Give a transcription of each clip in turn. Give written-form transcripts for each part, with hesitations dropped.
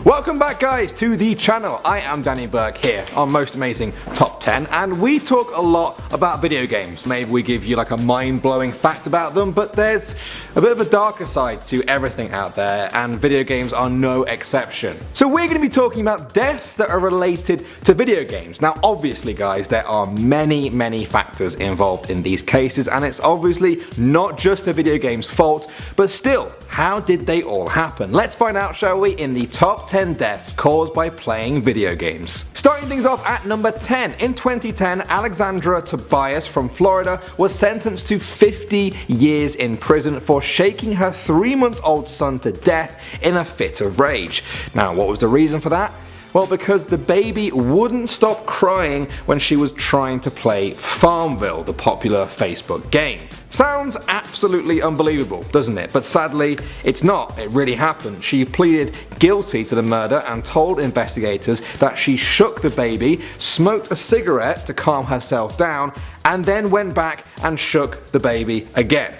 Welcome back guys to the channel. I am Danny Burke here on Most Amazing Top 10, and we talk a lot about video games. Maybe we give you like a mind-blowing fact about them, but there's a bit of a darker side to everything out there, and video games are no exception. So we're going to be talking about deaths that are related to video games. Now obviously guys, there are many factors involved in these cases, and it's obviously not just a video game's fault, but still, how did they all happen? Let's find out, shall we, in the top 10 deaths caused by playing video games. Starting things off at number 10. In 2010, Alexandra Tobias from Florida was sentenced to 50 years in prison for shaking her 3-month-old son to death in a fit of rage. Now, what was the reason for that? Well, because the baby wouldn't stop crying when she was trying to play Farmville, the popular Facebook game. Sounds absolutely unbelievable, doesn't it? But sadly, it's not. It really happened. She pleaded guilty to the murder and told investigators that she shook the baby, smoked a cigarette to calm herself down, and then went back and shook the baby again.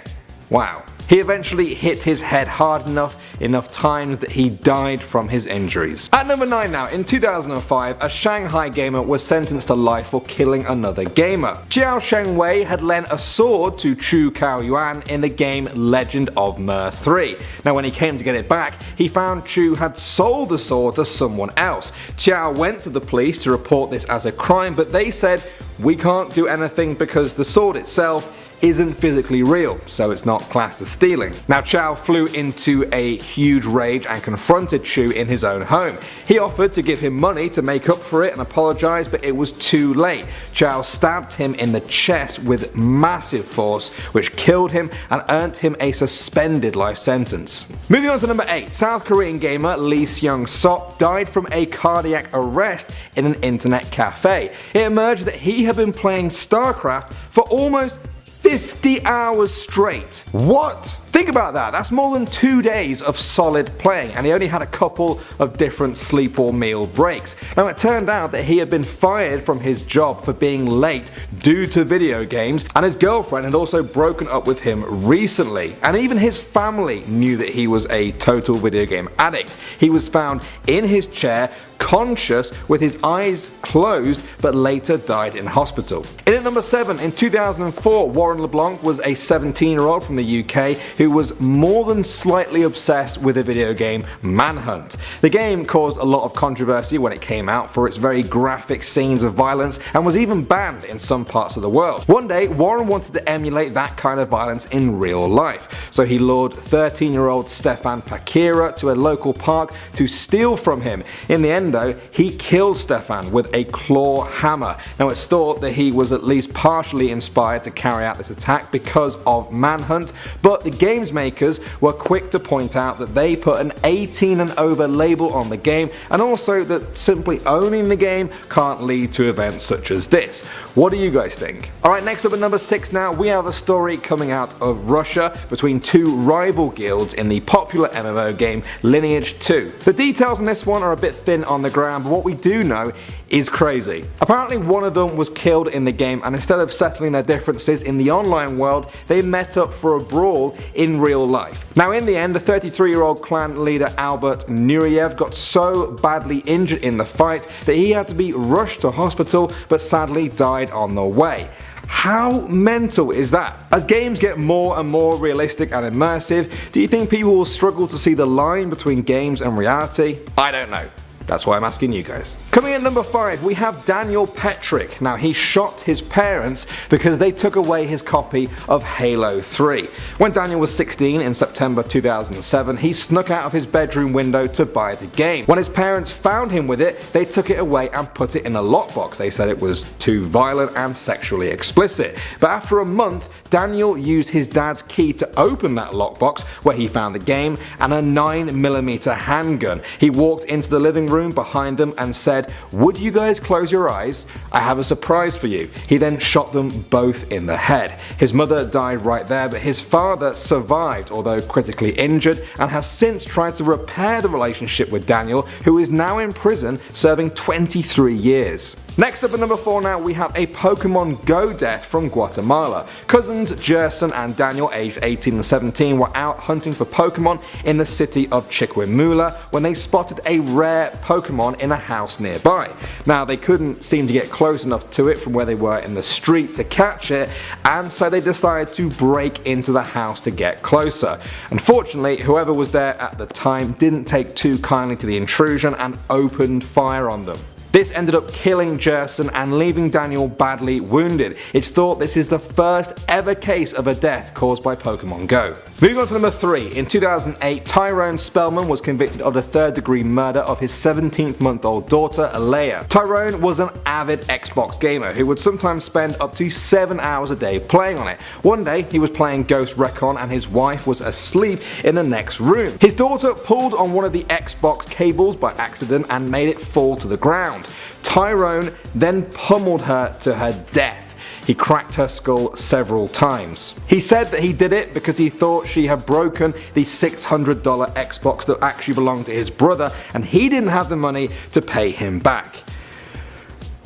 Wow. He eventually hit his head hard enough times that he died from his injuries. At number 9 now, in 2005, a Shanghai gamer was sentenced to life for killing another gamer. Jiao Shengwei had lent a sword to Chu Kaoyuan in the game Legend of Mer 3. Now when he came to get it back, he found Chu had sold the sword to someone else. Jiao went to the police to report this as a crime, but they said, "We can't do anything because the sword itself isn't physically real, so it's not classed as stealing." Now Chow flew into a huge rage and confronted Chu in his own home. He offered to give him money to make up for it and apologize, but it was too late. Chow stabbed him in the chest with massive force, which killed him and earned him a suspended life sentence. Moving on to number 8, South Korean gamer Lee Seung-sok died from a cardiac arrest in an internet cafe. It emerged that he had been playing StarCraft for almost 50 hours straight. What? Think about that, that's more than 2 days of solid playing, and he only had a couple of different sleep or meal breaks. Now it turned out that he had been fired from his job for being late due to video games, and his girlfriend had also broken up with him recently, and even his family knew that he was a total video game addict. He was found in his chair, conscious with his eyes closed, but later died in hospital. In at number 7, in 2004, Warren LeBlanc was a 17-year-old from the UK who was more than slightly obsessed with the video game Manhunt. The game caused a lot of controversy when it came out for its very graphic scenes of violence and was even banned in some parts of the world. One day, Warren wanted to emulate that kind of violence in real life, so he lured 13-year-old Stefan Pakira to a local park to steal from him. In the end though, he killed Stefan with a claw hammer. Now it's thought that he was at least partially inspired to carry out this attack because of Manhunt, but the game's makers were quick to point out that they put an 18 and over label on the game, and also that simply owning the game can't lead to events such as this. What do you guys think? Alright, next up at number 6 now, we have a story coming out of Russia between two rival guilds in the popular MMO game Lineage 2. The details on this one are a bit thin on the ground, but what we do know is crazy. Apparently one of them was killed in the game, and instead of settling their differences in the online world, they met up for a brawl in real life. Now in the end, the 33-year-old clan leader Albert Nureyev got so badly injured in the fight that he had to be rushed to hospital, but sadly died on the way. How mental is that? As games get more and more realistic and immersive, do you think people will struggle to see the line between games and reality? I don't know. That's why I'm asking you guys. Coming in number 5, we have Daniel Petrick. Now he shot his parents because they took away his copy of Halo 3. When Daniel was 16 in September 2007, he snuck out of his bedroom window to buy the game. When his parents found him with it, they took it away and put it in a lockbox. They said it was too violent and sexually explicit. But after a month, Daniel used his dad's key to open that lockbox where he found the game and a 9mm handgun. He walked into the living room behind them and said, "Would you guys close your eyes? I have a surprise for you." He then shot them both in the head. His mother died right there, but his father survived, although critically injured, and has since tried to repair the relationship with Daniel, who is now in prison serving 23 years. Next up at number 4 now, we have a Pokemon Go death from Guatemala. Cousins Jerson and Daniel, aged 18 and 17, were out hunting for Pokemon in the city of Chiquimula when they spotted a rare Pokemon in a house nearby. Now, they couldn't seem to get close enough to it from where they were in the street to catch it, and so they decided to break into the house to get closer. Unfortunately, whoever was there at the time didn't take too kindly to the intrusion and opened fire on them. This ended up killing Jerson and leaving Daniel badly wounded. It's thought this is the first ever case of a death caused by Pokemon Go. Moving on to number 3, in 2008, Tyrone Spellman was convicted of the third-degree murder of his 17-month-old daughter, Alea. Tyrone was an avid Xbox gamer who would sometimes spend up to 7 hours a day playing on it. One day, he was playing Ghost Recon and his wife was asleep in the next room. His daughter pulled on one of the Xbox cables by accident and made it fall to the ground. Tyrone then pummeled her to her death. He cracked her skull several times. He said that he did it because he thought she had broken the $600 Xbox that actually belonged to his brother and he didn't have the money to pay him back.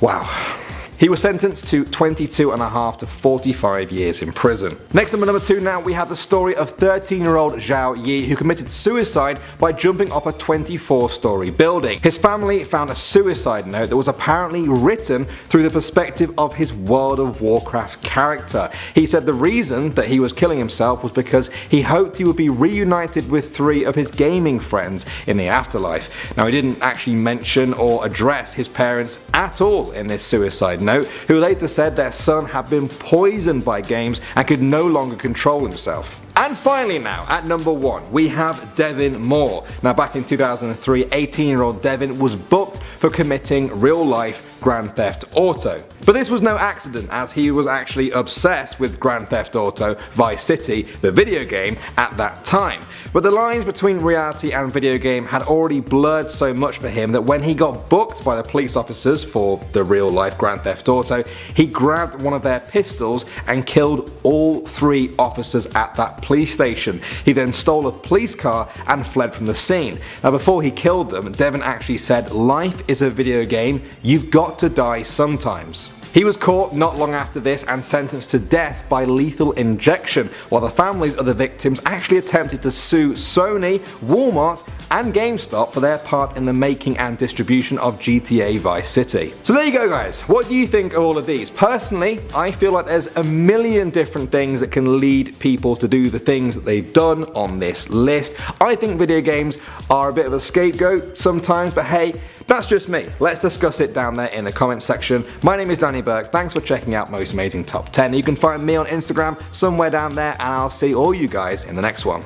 Wow. He was sentenced to 22.5 to 45 years in prison. Next up at number 2 now, we have the story of 13-year-old Zhao Yi who committed suicide by jumping off a 24-story building. His family found a suicide note that was apparently written through the perspective of his World of Warcraft character. He said the reason that he was killing himself was because he hoped he would be reunited with 3 of his gaming friends in the afterlife. Now, he didn't actually mention or address his parents at all in this suicide note, who later said their son had been poisoned by games and could no longer control himself. And finally now, at number 1, we have Devin Moore. Now, back in 2003, 18-year-old Devin was booked for committing real-life Grand Theft Auto. But this was no accident, as he was actually obsessed with Grand Theft Auto Vice City, the video game, at that time. But the lines between reality and video game had already blurred so much for him that when he got booked by the police officers for the real-life Grand Theft Auto, he grabbed one of their pistols and killed all 3 officers at that police station. He then stole a police car and fled from the scene. Now, before he killed them, Devin actually said, "Life is a video game, you've got to die sometimes." He was caught not long after this and sentenced to death by lethal injection, while the families of the victims actually attempted to sue Sony, Walmart, and GameStop for their part in the making and distribution of GTA Vice City. So there you go, guys. What do you think of all of these? Personally, I feel like there's a million different things that can lead people to do the things that they've done on this list. I think video games are a bit of a scapegoat sometimes, but hey, that's just me. Let's discuss it down there in the comments section. My name is Danny Burke. Thanks for checking out Most Amazing Top 10. You can find me on Instagram somewhere down there, and I'll see all you guys in the next one.